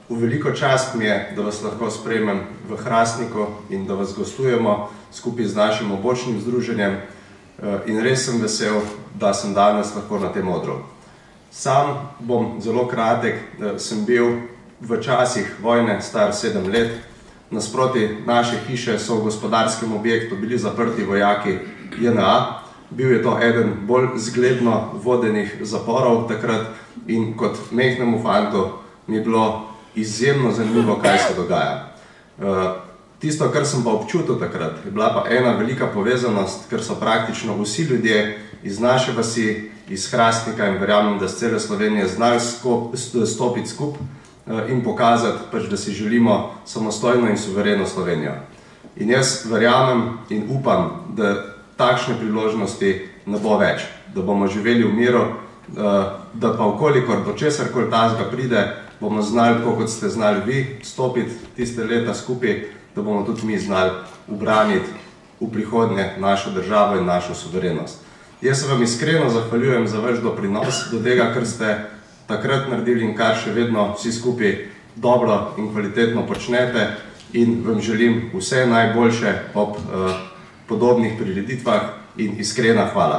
V veliko čast mi je, da vas lahko sprejmem v Hrastniku in da vas gostujemo skupaj z našim obočnim združenjem in res sem vesel, da sem danes lahko na tem odru. Sam bom zelo kratek, sem bil v časih vojne star 7 let. Nasproti naše hiše so v gospodarskem objektu bili zaprti vojaki JNA. Bil je to eden bolj zgledno vodenih zaporov takrat in kot majhnemu fantu mi je bilo izjemno zanimivo, kaj se dogaja. Tisto, kar sem pa občutil takrat, je bila pa ena velika povezanost, ker so praktično vsi ljudje iz naše vasi, iz Hrastnika in verjamem, da z cele Slovenije znali stopiti skupaj in pokazati, da si želimo samostojno in suvereno Slovenijo. In jaz verjamem in upam, da takšne priložnosti ne bo več, da bomo živeli v miru, da pa vkolikor do česarkoli takega pride, bomo znali, tako kot ste znali vi, stopiti tiste leta skupaj, da bomo tudi mi znali ubraniti v prihodnje našo državo in našo suverenost. Jaz se vam iskreno zahvaljujem za vaš doprinos do tega, kar ste takrat naredili in kar še vedno vsi skupaj dobro in kvalitetno počnete in vam želim vse najboljše ob podobnih prireditvah in iskrena hvala.